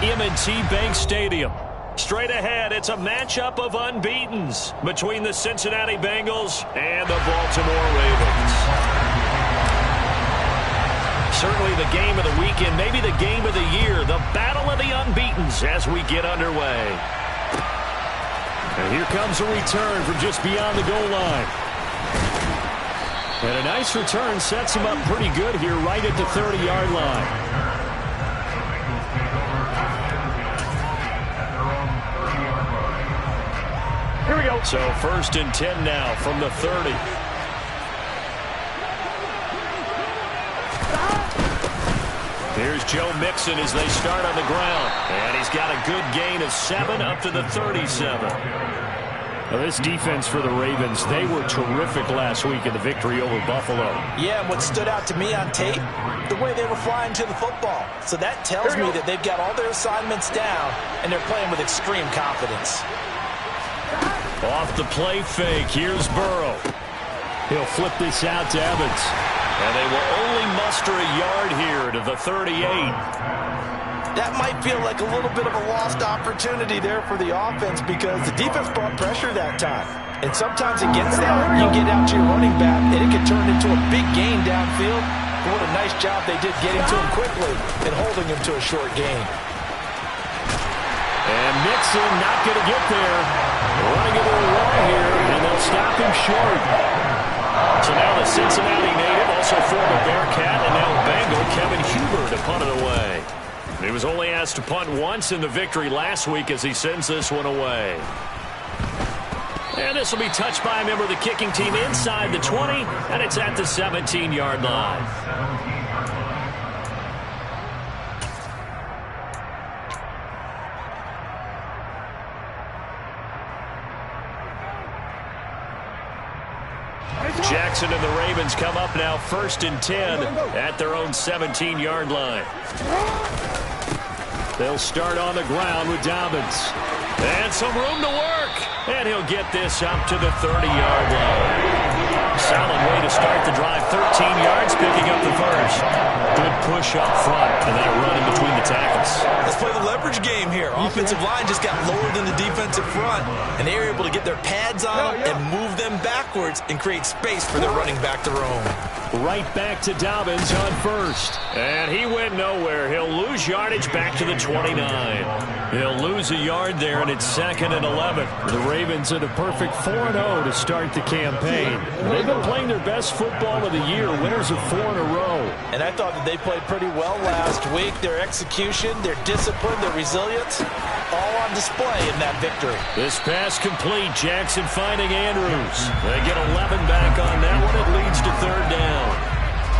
M&T Bank Stadium. Straight ahead, it's a matchup of unbeatens between the Cincinnati Bengals and the Baltimore Ravens. Certainly the game of the weekend, maybe the game of the year, the battle of the unbeatens as we get underway. And here comes a return from just beyond the goal line. And a nice return sets him up pretty good here right at the 30-yard line. Here we go. So 1st and 10 now from the 30. Here's Joe Mixon as they start on the ground. And he's got a good gain of 7 up to the 37. Now this defense for the Ravens, they were terrific last week in the victory over Buffalo. Yeah, and what stood out to me on tape, the way they were flying to the football. So that tells me that they've got all their assignments down, and they're playing with extreme confidence. Off the play fake, here's Burrow. He'll flip this out to Evans. And they will only muster a yard here to the 38. That might feel like a little bit of a lost opportunity there for the offense because the defense brought pressure that time. And sometimes against that, you get out to your running back, and it can turn into a big gain downfield. What a nice job they did getting to him quickly and holding him to a short gain. And Mixon not going to get there. Running it a little long here, and they'll stop him short. So now the Cincinnati native, also former Bearcat, and now Bengal Kevin Huber to punt it away. He was only asked to punt once in the victory last week as he sends this one away. And this will be touched by a member of the kicking team inside the 20, and it's at the 17-yard line. Jackson and the Ravens come up now 1st and 10 at their own 17-yard line. They'll start on the ground with Dobbins. And some room to work. And he'll get this up to the 30-yard line. Solid way to start the drive. 13 yards, picking up the first. Good push up front and that run in between the tackles. Let's play the leverage game here. Offensive line just got lower than the defensive front, and they were able to get their pads on them and move them backwards and create space for their running back to roam. Right back to Dobbins on first. And he went nowhere. He'll lose yardage back to the 29. He'll lose a yard there, and it's 2nd and 11. The Ravens at a perfect 4-0 to start the campaign. They've been playing their best football of the year, winners of 4 in a row. And I thought that they played pretty well last week. Their execution, their discipline, their resilience, all on display in that victory. This pass complete. Jackson finding Andrews. They get 11 back on that one. It leads to 3rd down.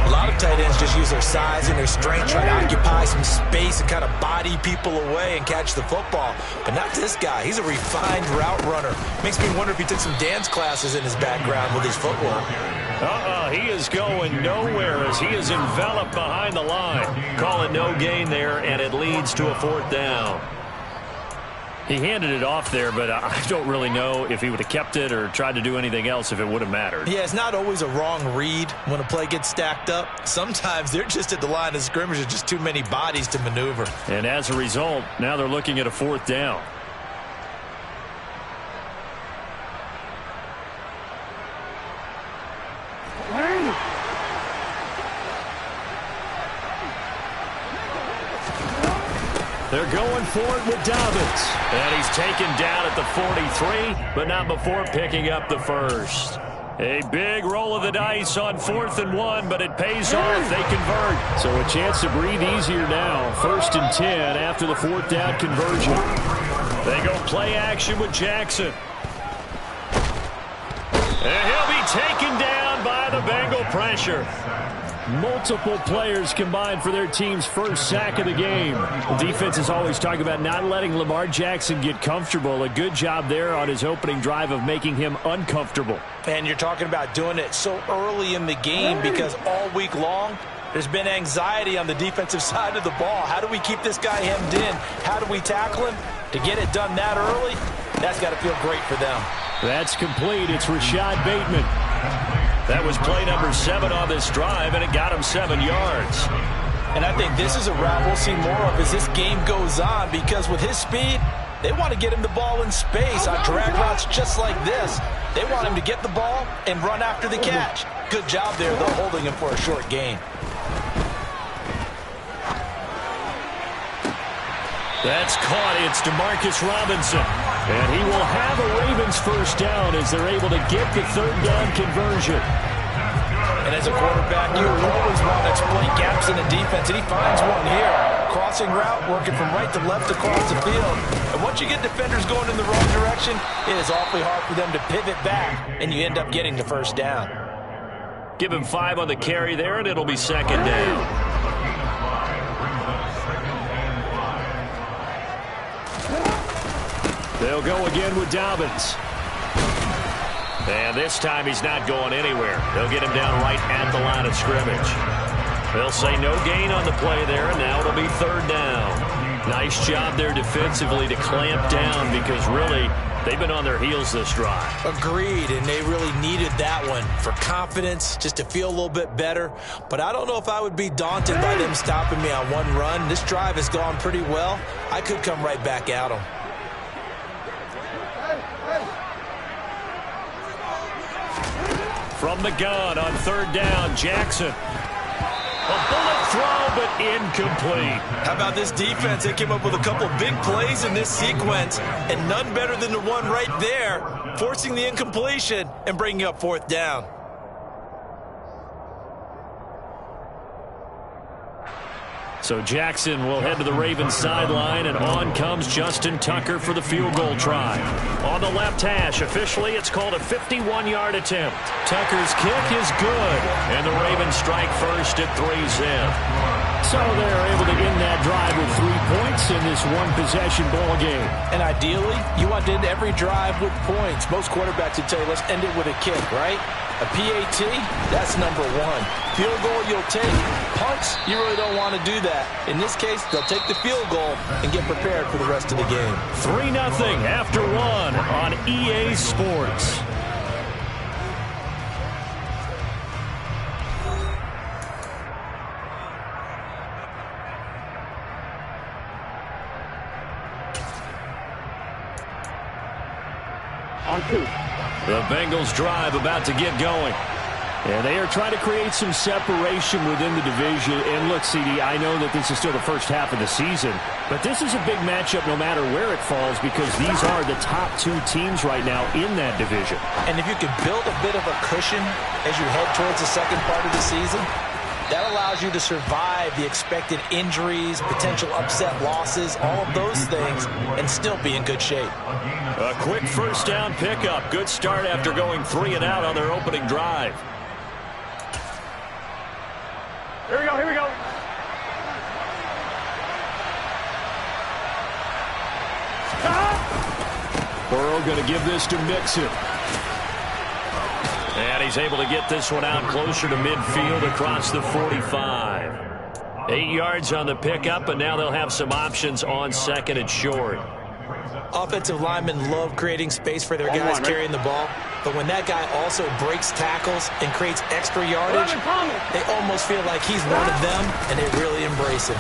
A lot of tight ends just use their size and their strength, try to occupy some space and kind of body people away and catch the football. But not this guy. He's a refined route runner. Makes me wonder if he took some dance classes in his background with his footwork. He is going nowhere as he is enveloped behind the line. Call it no gain there, and it leads to a 4th down. He handed it off there, but I don't really know if he would have kept it or tried to do anything else if it would have mattered. Yeah, it's not always a wrong read when a play gets stacked up. Sometimes they're just at the line of scrimmage with just too many bodies to maneuver. And as a result, now they're looking at a 4th down. They're going for it with Dobbins. And he's taken down at the 43, but not before picking up the first. A big roll of the dice on 4th and 1, but it pays off. They convert. So a chance to breathe easier now. 1st and 10 after the 4th down conversion. They go play action with Jackson. And he'll be taken down by the Bengal pressure. Multiple players combined for their team's first sack of the game. The defense is always talking about not letting Lamar Jackson get comfortable. A good job there on his opening drive of making him uncomfortable. And you're talking about doing it so early in the game because all week long there's been anxiety on the defensive side of the ball. How do we keep this guy hemmed in? How do we tackle him? To get it done that early, that's got to feel great for them. That's complete. It's Rashad Bateman. That was play number 7 on this drive, and it got him 7 yards. And I think this is a route we'll see more of as this game goes on, because with his speed, they want to get him the ball in space on drag routes just like this. They want him to get the ball and run after the catch. Good job there, though, holding him for a short gain. That's caught. It's Demarcus Robinson. And he will have a Ravens first down as they're able to get the third down conversion. And as a quarterback, you always want to exploit gaps in the defense, and he finds one here. Crossing route, working from right to left across the field. And once you get defenders going in the wrong direction, it is awfully hard for them to pivot back, and you end up getting the first down. Give him 5 on the carry there, and it'll be second down. They'll go again with Dobbins. And this time he's not going anywhere. They'll get him down right at the line of scrimmage. They'll say no gain on the play there, and now it'll be third down. Nice job there defensively to clamp down, because really they've been on their heels this drive. Agreed, and they really needed that one for confidence, just to feel a little bit better. But I don't know if I would be daunted by them stopping me on one run. This drive has gone pretty well. I could come right back at them. From the gun on third down, Jackson. A bullet throw, but incomplete. How about this defense? They came up with a couple big plays in this sequence, and none better than the one right there, forcing the incompletion and bringing up fourth down. So Jackson will head to the Ravens sideline, and on comes Justin Tucker for the field goal try. On the left hash, officially it's called a 51-yard attempt. Tucker's kick is good, and the Ravens strike first at 3-zip. So they're able to end that drive with 3 points in this one-possession ball game. And ideally, you want to end every drive with points. Most quarterbacks would tell you, let's end it with a kick, right? A PAT, that's number one. Field goal you'll take. Punts, you really don't want to do that. In this case, they'll take the field goal and get prepared for the rest of the game. 3-0 after one on EA Sports. On 2. The Bengals drive about to get going. And they are trying to create some separation within the division. And look, CD, I know that this is still the first half of the season, but this is a big matchup no matter where it falls, because these are the top 2 teams right now in that division. And if you can build a bit of a cushion as you head towards the second part of the season, that allows you to survive the expected injuries, potential upset losses, all of those things, and still be in good shape. A quick first down pickup. Good start after going 3 and out on their opening drive. Here we go, here we go. Burrow going to give this to Mixon. And he's able to get this one out closer to midfield across the 45. 8 yards on the pickup, and now they'll have some options on second and short. Offensive linemen love creating space for their guys carrying the ball, but when that guy also breaks tackles and creates extra yardage, they almost feel like he's one of them, and they really embrace him.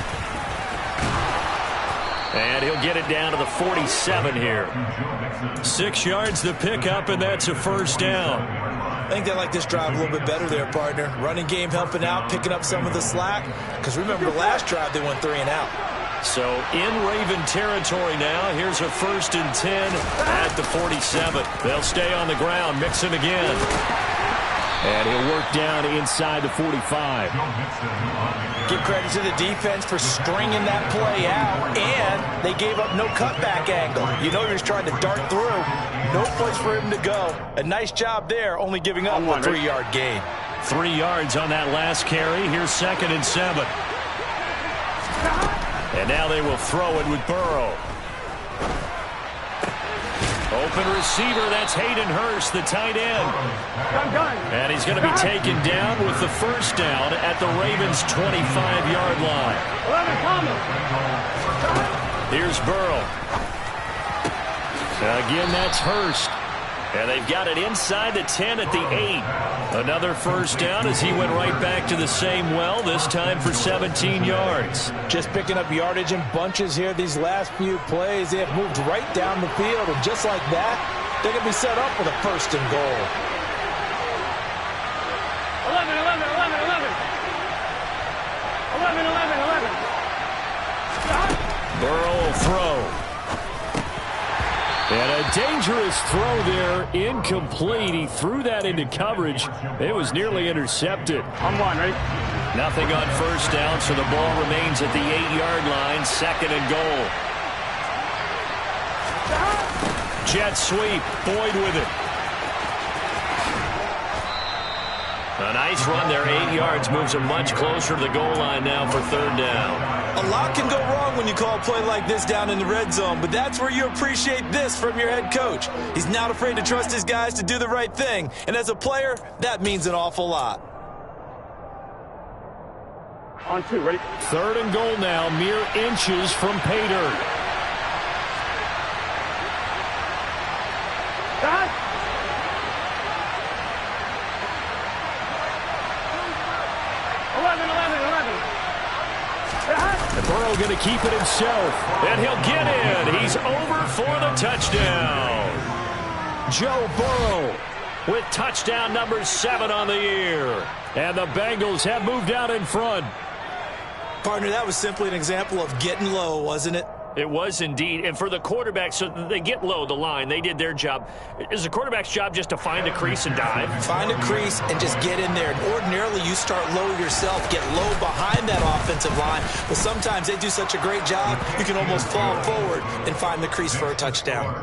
And he'll get it down to the 47 here. 6 yards the pickup, and that's a first down. I think they like this drive a little bit better there, partner. Running game helping out, picking up some of the slack, because remember the last drive they went 3 and out. So in Raven territory now. Here's a 1st and 10 at the 47. They'll stay on the ground. Mixon again. And he'll work down inside the 45. Give credit to the defense for stringing that play out, and they gave up no cutback angle. You know he was trying to dart through. No place for him to go. A nice job there, only giving up a 3-yard gain. 3 yards on that last carry. Here's 2nd and 7. And now they will throw it with Burrow. Open receiver, that's Hayden Hurst, the tight end. And he's going to be taken down with the first down at the Ravens' 25-yard line. Here's Burrow. Again, that's Hurst. And they've got it inside the 10 at the 8. Another first down as he went right back to the same well, this time for 17 yards. Just picking up yardage in bunches here these last few plays. They have moved right down the field, and just like that, they're going to be set up with a first and goal. 11, 11, 11, 11. 11, 11, 11. Burrow will throw. And a dangerous throw there, incomplete. He threw that into coverage. It was nearly intercepted. On one, ready? Nothing on first down, so the ball remains at the 8-yard line, second and goal. Jet sweep, Boyd with it. A nice run there, 8 yards, moves him much closer to the goal line now for third down. A lot can go wrong when you call a play like this down in the red zone, but that's where you appreciate this from your head coach. He's not afraid to trust his guys to do the right thing, and as a player, that means an awful lot. On two, ready? Third and goal now, mere inches from pay dirt. Stop! 11, 11, 11. And Burrow going to keep it himself, and he'll get in. He's over for the touchdown. Joe Burrow with touchdown number 7 on the year. And the Bengals have moved out in front. Partner, that was simply an example of getting low, wasn't it? It was indeed. And for the quarterback, so they get low the line. They did their job. Is the quarterback's job just to find a crease and dive? Find a crease and just get in there. And ordinarily, you start low yourself, get low behind that offensive line. But sometimes they do such a great job, you can almost fall forward and find the crease for a touchdown.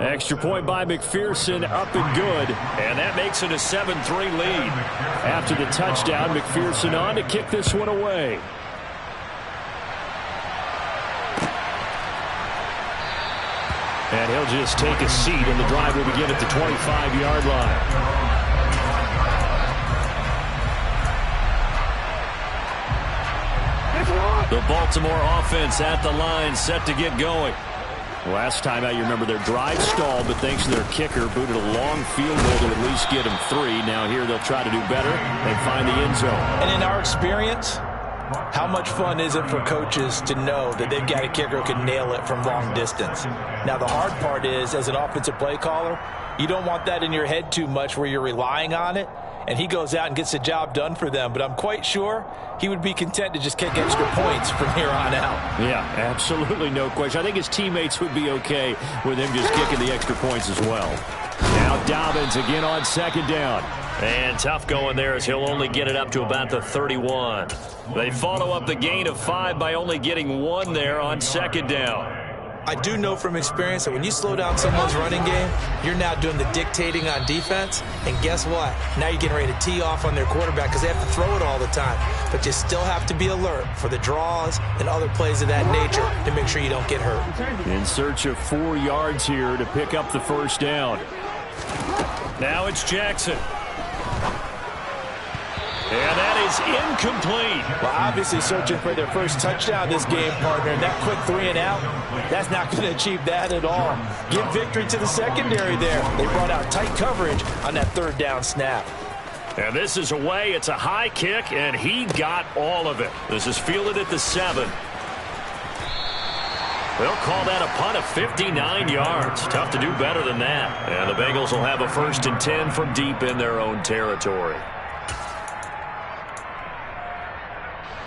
Extra point by McPherson, up and good. And that makes it a 7-3 lead. After the touchdown, McPherson on to kick this one away. And he'll just take a seat, and the drive will begin at the 25-yard line. The Baltimore offense at the line, set to get going. Last time out, you remember their drive stalled, but thanks to their kicker, booted a long field goal to at least get them 3. Now here they'll try to do better and find the end zone. And in our experience, how much fun is it for coaches to know that they've got a kicker who can nail it from long distance? Now, the hard part is, as an offensive play caller, you don't want that in your head too much where you're relying on it, and he goes out and gets the job done for them. But I'm quite sure he would be content to just kick extra points from here on out. Yeah, absolutely no question. I think his teammates would be okay with him just kicking the extra points as well. Now Dobbins again on second down. And tough going there as he'll only get it up to about the 31. They follow up the gain of 5 by only getting 1 there on second down. I do know from experience that when you slow down someone's running game, you're now doing the dictating on defense. And guess what? Now you're getting ready to tee off on their quarterback because they have to throw it all the time. But you still have to be alert for the draws and other plays of that nature to make sure you don't get hurt. In search of 4 yards here to pick up the first down. Now it's Jackson. And that is incomplete. Well, obviously searching for their first touchdown this game, partner. And that quick 3 and out, that's not going to achieve that at all. Give victory to the secondary there. They brought out tight coverage on that third down snap. And this is away. It's a high kick, and he got all of it. This is fielded at the 7. They'll call that a punt of 59 yards. Tough to do better than that. And the Bengals will have a 1st and 10 from deep in their own territory.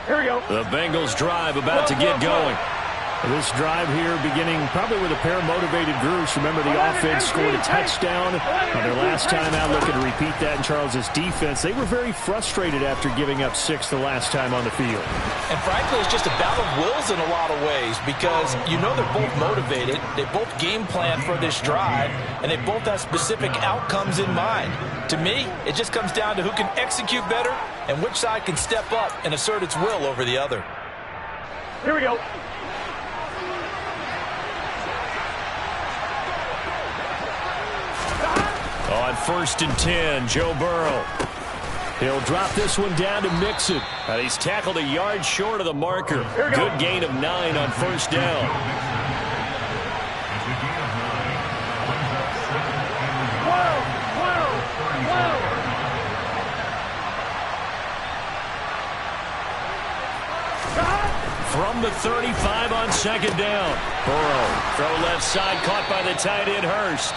Here we go. The Bengals drive about to get going. This drive here beginning probably with a pair of motivated groups. Remember, the offense scored a touchdown on their last time out. Looking to repeat that in Charles's defense. They were very frustrated after giving up 6 the last time on the field. And frankly, it's just a battle of wills in a lot of ways because you know they're both motivated. They both game plan for this drive, and they both have specific outcomes in mind. To me, it just comes down to who can execute better and which side can step up and assert its will over the other. Here we go. On 1st and 10, Joe Burrow. He'll drop this one down to Mixon. And he's tackled a yard short of the marker. Good gain of 9 on first down. 35 on second down. Burrow, throw left side, caught by the tight end Hurst.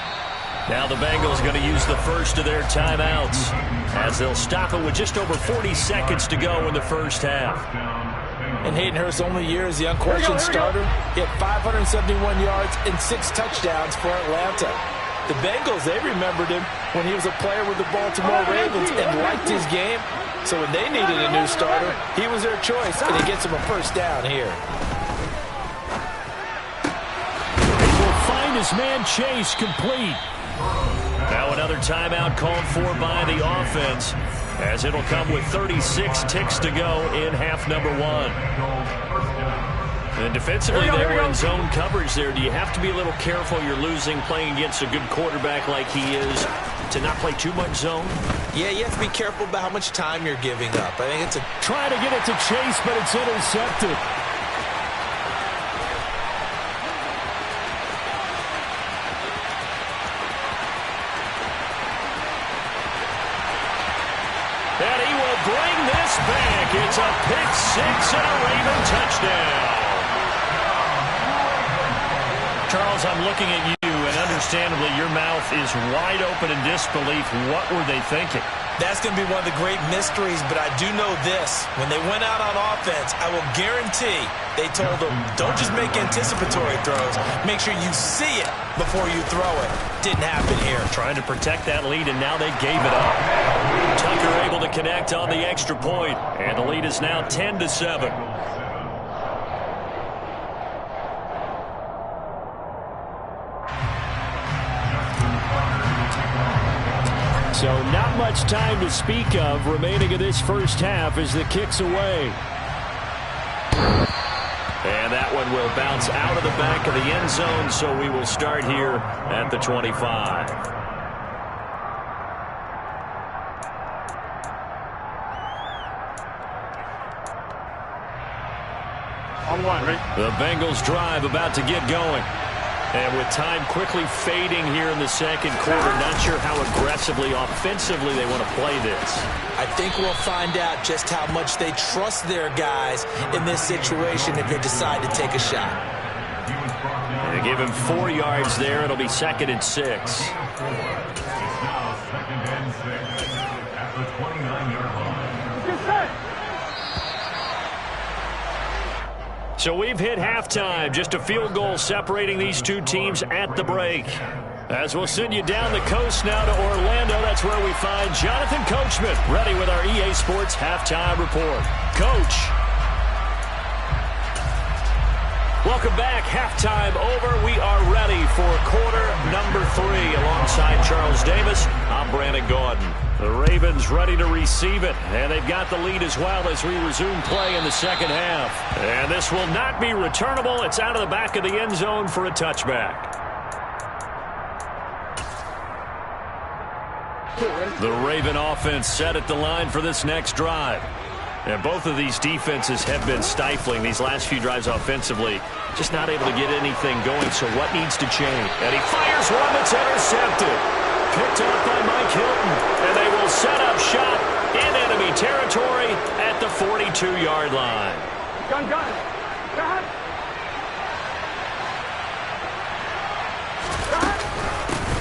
Now the Bengals going to use the first of their timeouts as they'll stop it with just over 40 seconds to go in the first half. And Hayden Hurst's only year as the unquestioned starter, he had 571 yards and 6 touchdowns for Atlanta. The Bengals, they remembered him when he was a player with the Baltimore Ravens and liked his game. So when they needed a new starter, he was their choice, and he gets them a first down here. He will find his man Chase complete. Now another timeout called for by the offense, as it'll come with 36 ticks to go in half number 1. And defensively, they were in zone coverage there. Do you have to be a little careful? You're losing playing against a good quarterback like he is to not play too much zone? Yeah, you have to be careful about how much time you're giving up. I think it's trying to get it to Chase, but it's intercepted. And he will bring this back. It's a pick 6 and a Raven touchdown. Charles, I'm looking at you, and understandably, your mouth is wide open in disbelief. What were they thinking? That's going to be one of the great mysteries, but I do know this. When they went out on offense, I will guarantee they told them, don't just make anticipatory throws. Make sure you see it before you throw it. Didn't happen here. Trying to protect that lead, and now they gave it up. Tucker able to connect on the extra point, and the lead is now 10-7. So not much time to speak of remaining in this first half as the kick's away. And that one will bounce out of the back of the end zone, so we will start here at the 25. On one, ready? The Bengals drive about to get going. And with time quickly fading here in the second quarter, not sure how aggressively, offensively they want to play this. I think we'll find out just how much they trust their guys in this situation if they decide to take a shot. They give him 4 yards there. It'll be 2nd and 6. So we've hit halftime. Just a field goal separating these two teams at the break. As we'll send you down the coast now to Orlando, that's where we find Jonathan Coachman, ready with our EA Sports Halftime Report. Coach. Welcome back. Halftime over. We are ready for quarter number 3. Alongside Charles Davis, I'm Brandon Gaudin. The Ravens ready to receive it, and they've got the lead as well as we resume play in the second half. And this will not be returnable. It's out of the back of the end zone for a touchback. The Raven offense set at the line for this next drive. And both of these defenses have been stifling these last few drives offensively. Just not able to get anything going, so what needs to change? And he fires one that's intercepted. Picked up by Mike Hilton. And they will set up shop in enemy territory at the 42-yard line. Gun.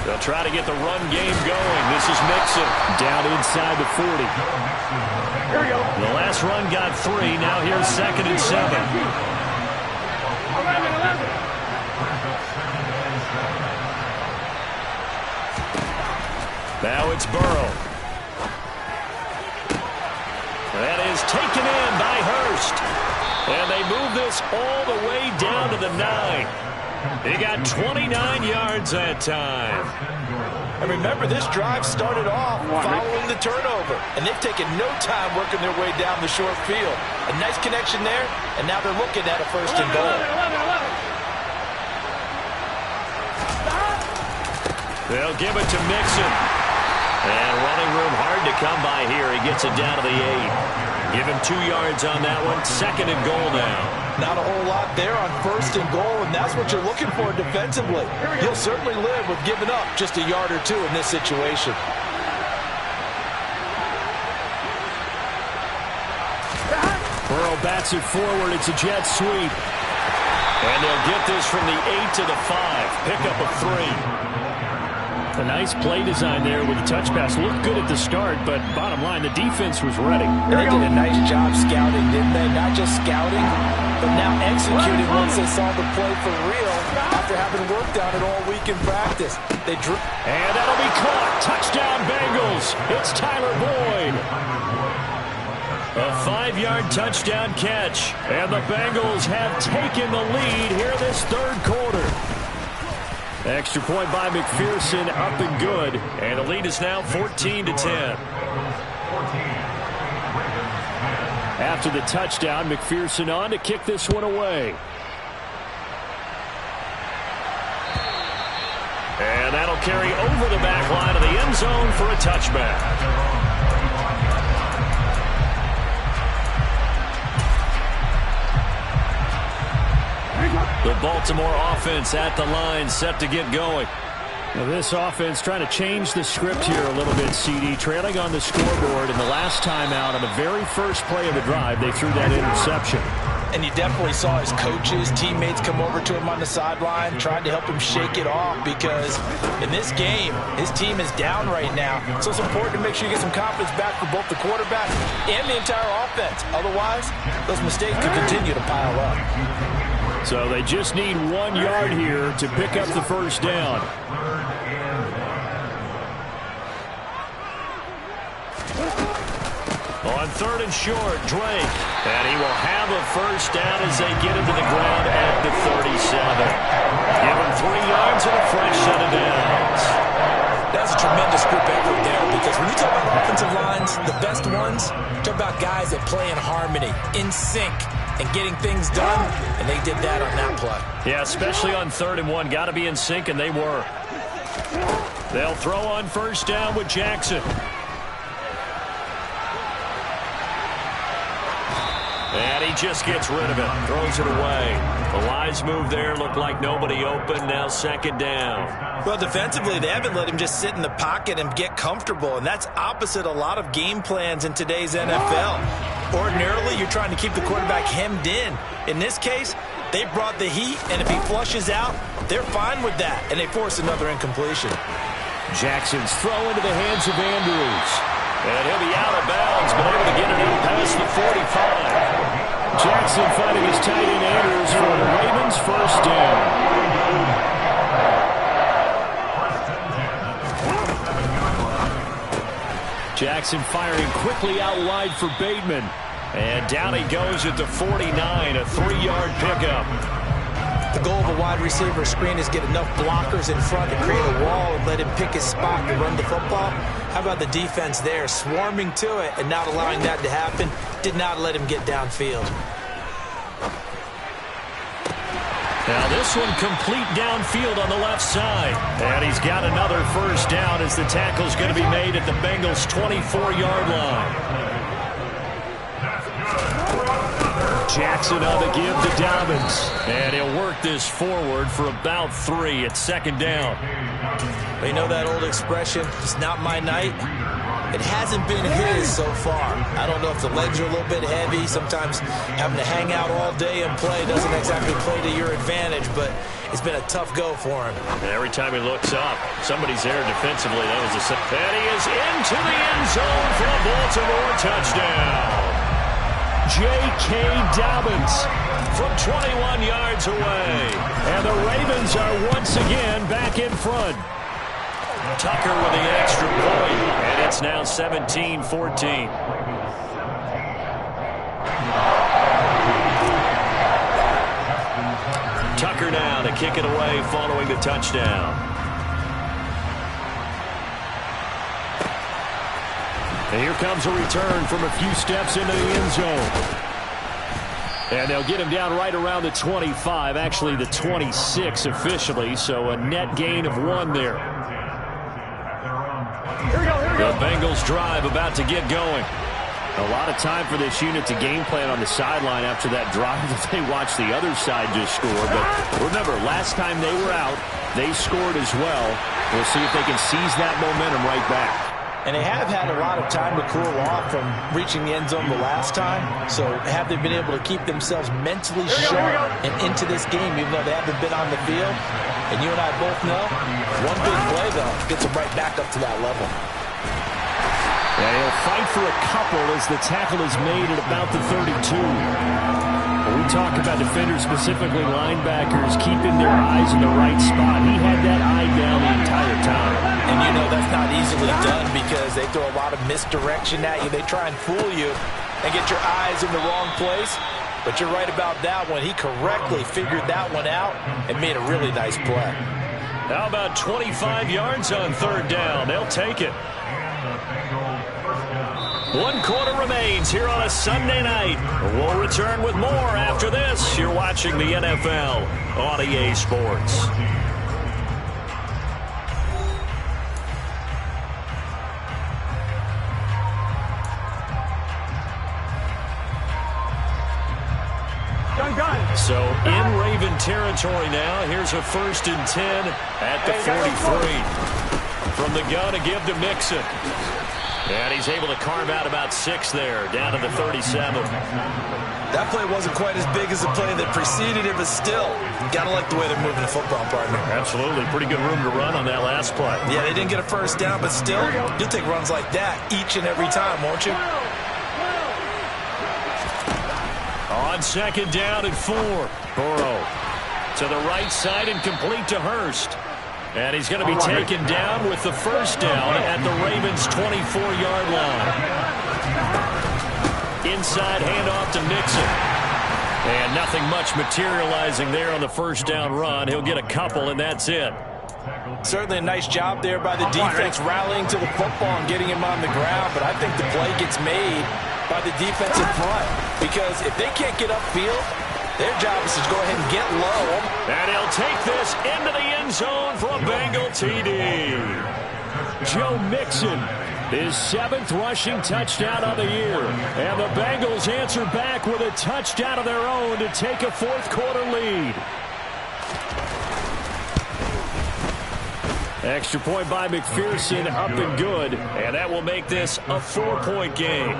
They'll try to get the run game going. This is Mixon down inside the 40. Here we go. The last run got 3. Now here's 2nd and 7. 11. Now it's Burrow. That is taken in by Hurst. And they move this all the way down to the 9. He got 29 yards that time. And remember, this drive started off following the turnover. And they've taken no time working their way down the short field. A nice connection there, and now they're looking at a 1st and goal. 11. They'll give it to Mixon. And running room hard to come by here. He gets it down to the 8. Give him 2 yards on that one. 2nd and goal now. Not a whole lot there on 1st and goal, and that's what you're looking for defensively. You'll certainly live with giving up just a yard or 2 in this situation. Burrow bats it forward. It's a jet sweep. And they'll get this from the 8 to the 5. Pick up of 3. A nice play design there with the touch pass. Looked good at the start, but bottom line, the defense was ready. They did a nice job scouting, didn't they? Not just scouting, but now executing once they saw the play for real after having worked on it all week in practice. They drew. And that'll be caught. Touchdown, Bengals. It's Tyler Boyd. A 5-yard touchdown catch. And the Bengals have taken the lead here in this third quarter. Extra point by McPherson, up and good. And the lead is now 14-10. After the touchdown, McPherson on to kick this one away. And that'll carry over the back line of the end zone for a touchback. The Baltimore offense at the line, set to get going. Now this offense trying to change the script here a little bit, CD. Trailing on the scoreboard, and the last time out on the very first play of the drive, they threw that interception. And you definitely saw his coaches, teammates come over to him on the sideline, trying to help him shake it off, because in this game, his team is down right now. So it's important to make sure you get some confidence back for both the quarterback and the entire offense. Otherwise, those mistakes could continue to pile up. So they just need 1 yard here to pick up the first down. On 3rd and short, Drake. And he will have a first down as they get into the ground at the 37. Give him 3 yards and a fresh set of downs. That's a tremendous group effort there, because when you talk about offensive lines, the best ones, talk about guys that play in harmony, in sync, and getting things done, and they did that on that play. Yeah, especially on 3rd and 1. Got to be in sync, and they were. They'll throw on first down with Jackson. And he just gets rid of it. Throws it away. The wise move there. Looked like nobody open. Now 2nd down. Well, defensively, they haven't let him just sit in the pocket and get comfortable, and that's opposite a lot of game plans in today's NFL. Ordinarily, you're trying to keep the quarterback hemmed in. In this case, they brought the heat, and if he flushes out, they're fine with that, and they force another incompletion. Jackson's throw into the hands of Andrews. And he'll be out of bounds, but able to get it out past the 45. Jackson finding his tight end Andrews for the Ravens' first down. Jackson firing quickly out wide for Bateman. And down he goes at the 49, a 3-yard pickup. The goal of a wide receiver screen is get enough blockers in front to create a wall and let him pick his spot to run the football. How about the defense there, swarming to it and not allowing that to happen? Did not let him get downfield. Now this one complete downfield on the left side. And he's got another first down as the tackle's going to be made at the Bengals' 24-yard line. Jackson on the give to Dobbins. And he'll work this forward for about 3 at 2nd down. You know that old expression, it's not my night? It hasn't been his so far. I don't know if the legs are a little bit heavy. Sometimes having to hang out all day and play doesn't exactly play to your advantage, but it's been a tough go for him. And every time he looks up, somebody's there defensively. That was a... And he is into the end zone for a Baltimore touchdown. J.K. Dobbins from 21 yards away. And the Ravens are once again back in front. Tucker with the extra point, and it's now 17-14. Tucker now to kick it away following the touchdown. And here comes a return from a few steps into the end zone. And they'll get him down right around the 25, actually the 26 officially, so a net gain of 1 there. The Bengals drive about to get going. A lot of time for this unit to game plan on the sideline after that drive that they watched the other side just score. But remember, last time they were out, they scored as well. We'll see if they can seize that momentum right back. And they have had a lot of time to cool off from reaching the end zone the last time. So have they been able to keep themselves mentally sharp and into this game, even though they haven't been on the field? And you and I both know, one big play, though, gets them right back up to that level. Yeah, he'll fight for a couple as the tackle is made at about the 32. When we talk about defenders, specifically linebackers, keeping their eyes in the right spot, he had that eye down the entire time. And you know that's not easily done because they throw a lot of misdirection at you. They try and fool you and get your eyes in the wrong place. But you're right about that one. He correctly figured that one out and made a really nice play. How about 25 yards on third down? They'll take it. 1 quarter remains here on a Sunday night. We'll return with more after this. You're watching the NFL on EA Sports. So in Raven territory now. Here's a 1st and 10 at the 43. From the gun to give to Mixon. And he's able to carve out about 6 there, down to the 37. That play wasn't quite as big as the play that preceded it, but still, you got to like the way they're moving the football, partner. Absolutely. Pretty good room to run on that last play. Yeah, they didn't get a first down, but still, you'll take runs like that each and every time, won't you? On 2nd down and 4. Burrow to the right side and complete to Hurst. And he's going to be taken down with the 1st down at the Ravens' 24-yard line. Inside handoff to Mixon. And nothing much materializing there on the 1st down run. He'll get a couple, and that's it. Certainly a nice job there by the defense rallying to the football and getting him on the ground. But I think the play gets made by the defensive front. Because if they can't get upfield, their job is to go ahead and get low. And he'll take this into the end zone for a Bengal TD. Joe Mixon, his 7th rushing touchdown of the year. And the Bengals answer back with a touchdown of their own to take a 4th quarter lead. Extra point by McPherson, up and good. And that will make this a 4-point game.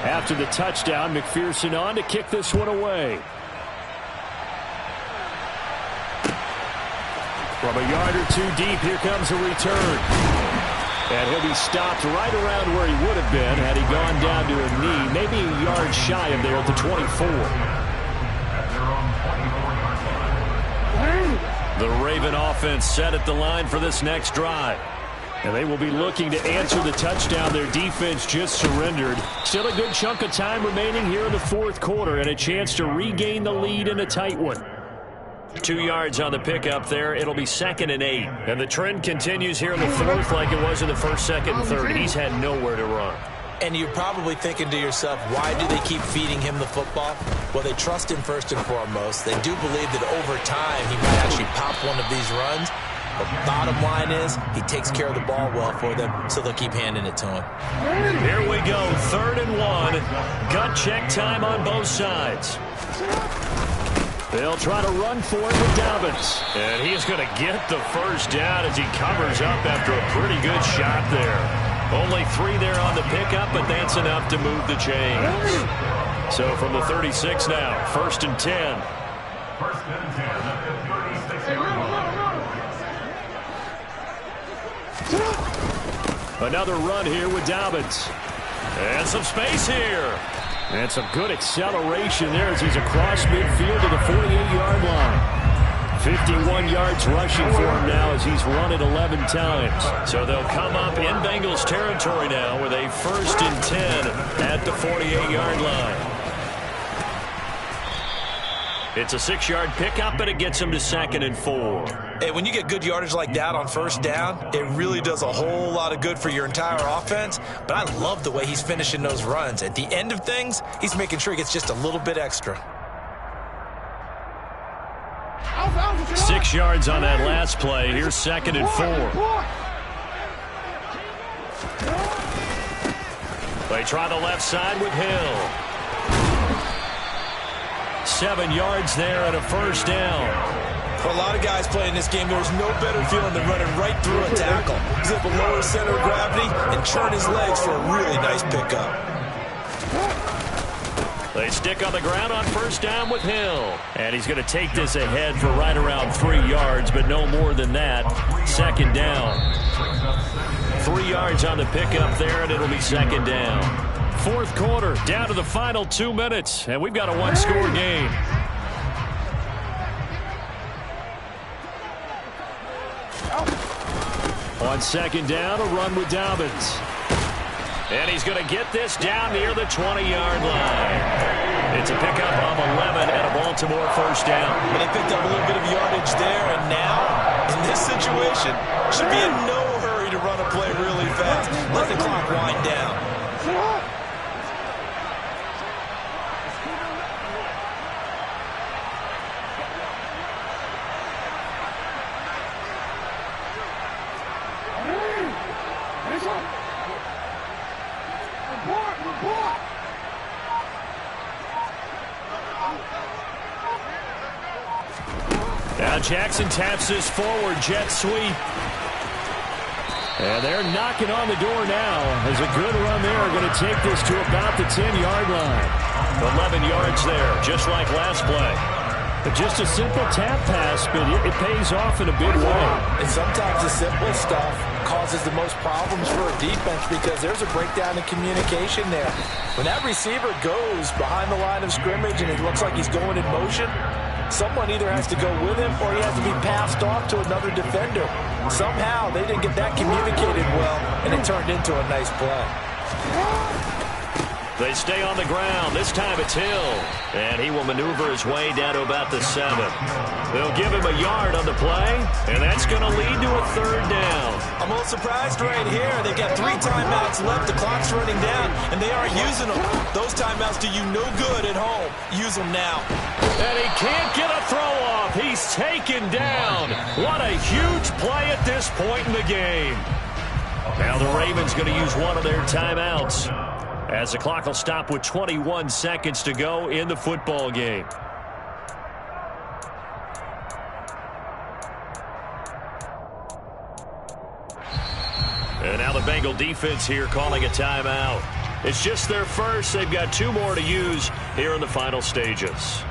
After the touchdown, McPherson on to kick this one away. From a yard or 2 deep, here comes a return. And he'll be stopped right around where he would have been had he gone down to a knee, maybe a yard shy of there at the 24. The Raven offense set at the line for this next drive. And they will be looking to answer the touchdown their defense just surrendered. Still a good chunk of time remaining here in the 4th quarter and a chance to regain the lead in a tight one. 2 yards on the pickup there. It'll be 2nd and 8. And the trend continues here in the 4th like it was in the 1st, 2nd, and 3rd. He's had nowhere to run. And you're probably thinking to yourself, why do they keep feeding him the football? Well, they trust him first and foremost. They do believe that over time he might actually pop one of these runs. The bottom line is he takes care of the ball well for them, so they'll keep handing it to him. Here we go, 3rd and 1. Gut check time on both sides. They'll try to run for it with Dobbins. And he's going to get the 1st down as he covers up after a pretty good shot there. Only 3 there on the pickup, but that's enough to move the chains. So from the 36 now, 1st and 10. 1st and 10 at the 36-yard line. Another run here with Dobbins. And some space here. And some good acceleration there as he's across midfield to the 48-yard line. 51 yards rushing for him now as he's run it 11 times. So they'll come up in Bengals territory now with a 1st and 10 at the 48-yard line. It's a 6-yard pickup, but it gets him to 2nd and 4. Hey, when you get good yardage like that on 1st down, it really does a whole lot of good for your entire offense. But I love the way he's finishing those runs. At the end of things, he's making sure he gets just a little bit extra. 6 yards on that last play. Here's 2nd and 4. They try the left side with Hill. 7 yards there and a first down. For a lot of guys playing this game, there's no better feeling than running right through a tackle. He's able to lower center of gravity and turn his legs for a really nice pickup. They stick on the ground on first down with Hill. And he's going to take this ahead for right around 3 yards, but no more than that. Second down. 3 yards on the pickup there, and it'll be second down. Fourth quarter, down to the final 2 minutes, and we've got a one-score game. On second down, a run with Dobbins. And he's going to get this down near the 20-yard line. It's a pickup of 11 and a Baltimore first down. And they picked up a little bit of yardage there, and now, in this situation, should be in no hurry to run a play really fast. Let the clock wind down. Now Jackson taps this forward, jet sweep. And they're knocking on the door now. As a good run there, going to take this to about the 10-yard line. 11 yards there, just like last play. But just a simple tap pass, but it pays off in a big way. And sometimes the simple stuff causes the most problems for a defense because there's a breakdown in communication there. When that receiver goes behind the line of scrimmage and it looks like he's going in motion, someone either has to go with him or he has to be passed off to another defender. Somehow they didn't get that communicated well, and it turned into a nice play. They stay on the ground. This time it's Hill. And he will maneuver his way down to about the 7. They'll give him a yard on the play, and that's going to lead to a third down. I'm a little surprised right here. They've got 3 timeouts left. The clock's running down, and they aren't using them. Those timeouts do you no good at home. Use them now. And he can't get a throw off. He's taken down. What a huge play at this point in the game. Now the Ravens going to use one of their timeouts, as the clock will stop with 21 seconds to go in the football game. And now the Bengal defense here calling a timeout. It's just their first. They've got 2 more to use here in the final stages.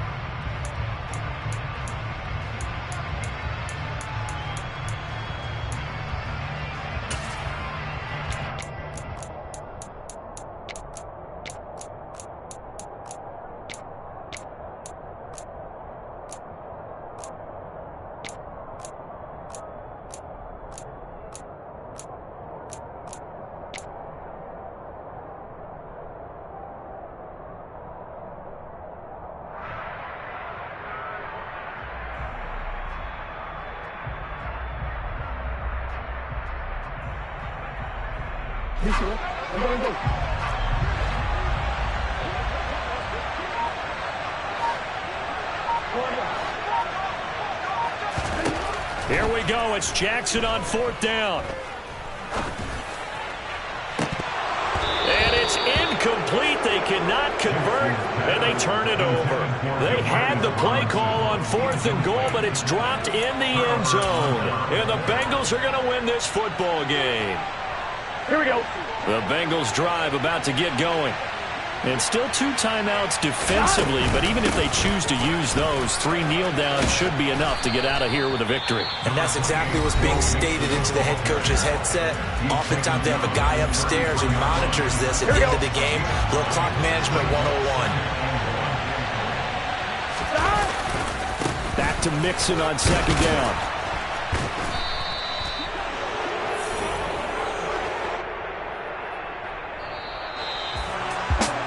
Here we go. It's Jackson on 4th down. And it's incomplete. They cannot convert, and they turn it over. They had the play call on 4th and goal, but it's dropped in the end zone. And the Bengals are going to win this football game. Here we go. The Bengals drive about to get going. And still 2 timeouts defensively, but even if they choose to use those, 3 kneel downs should be enough to get out of here with a victory. And that's exactly what's being stated into the head coach's headset. Oftentimes they have a guy upstairs who monitors this at the end of the game. Little clock management 101. Back to Mixon on 2nd down.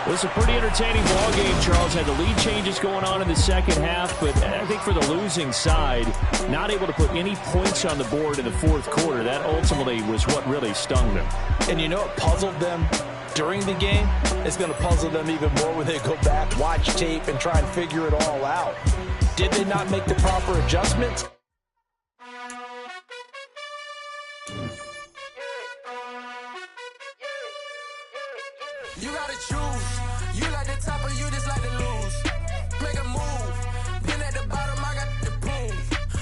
It was a pretty entertaining ball game, Charles. Had the lead changes going on in the second half, but I think for the losing side, not able to put any points on the board in the 4th quarter. That ultimately was what really stung them. And you know what puzzled them during the game? It's going to puzzle them even more when they go back, watch tape, and try and figure it all out. Did they not make the proper adjustments? You gotta choose. You like the top or you just like to lose. Make a move. Been at the bottom, I got the prove.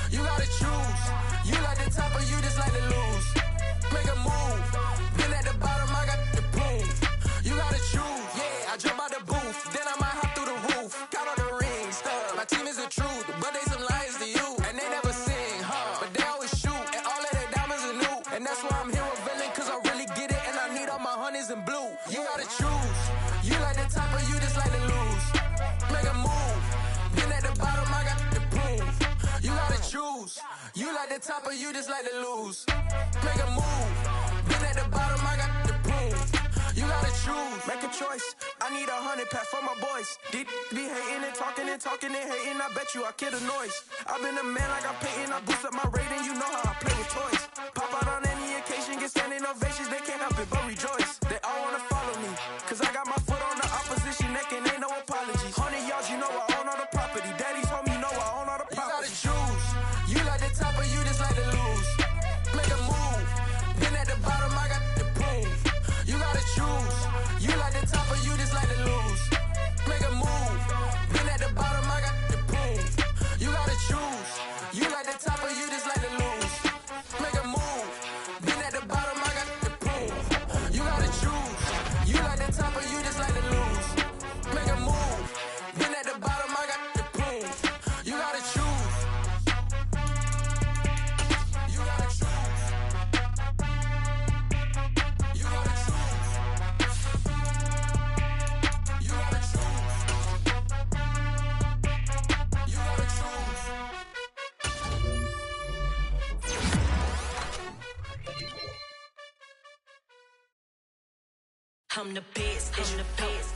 You gotta choose. You like the top or you just like to lose. Make a move. Been at the bottom, I got the prove. You gotta choose. Yeah, I jump out the booth, then I might hop through the roof. Count all the rings, stuff. My team is the truth, but they some liars to you. And they never sing, but they always shoot. And all of their diamonds are new. And that's why I'm here revealing, cause I really get it. And I need all my honeys in blue. You gotta choose. You like the top or you just like to lose. Make a move. Been at the bottom, I got the proof. You gotta choose. You like the top or you just like to lose. Make a move. Been at the bottom, I got the proof. You gotta choose. Make a choice. I need 100 pack for my boys. Deep be hating and talking and talking and hating. I bet you I kill the noise. I've been a man like I'm Peyton. I boost up my rating. You know how I play with toys. Pop out on any occasion, get standing ovations. They can't help it but rejoice. They all wanna follow me, cause I got my foot on the opposition neck and ain't no apologies. 100 yards, you know I own all the property. Daddy's home, you know I own all the property. You gotta choose. You like the top or you just like to lose. Make a move. Been at the bottom, I got the proof. You gotta choose. You like the top or you just like to lose. Make a move. Been at the bottom, I got the proof. You gotta choose. You like the top or you just like to lose. Make a move. Been at the bottom, I got the proof. You gotta choose. You like the top or you just like to lose. Make a move. Been at the bottom, I got the proof. You gotta choose. You gotta choose. You gotta choose. You gotta choose. You gotta choose. I'm the best, I'm the best,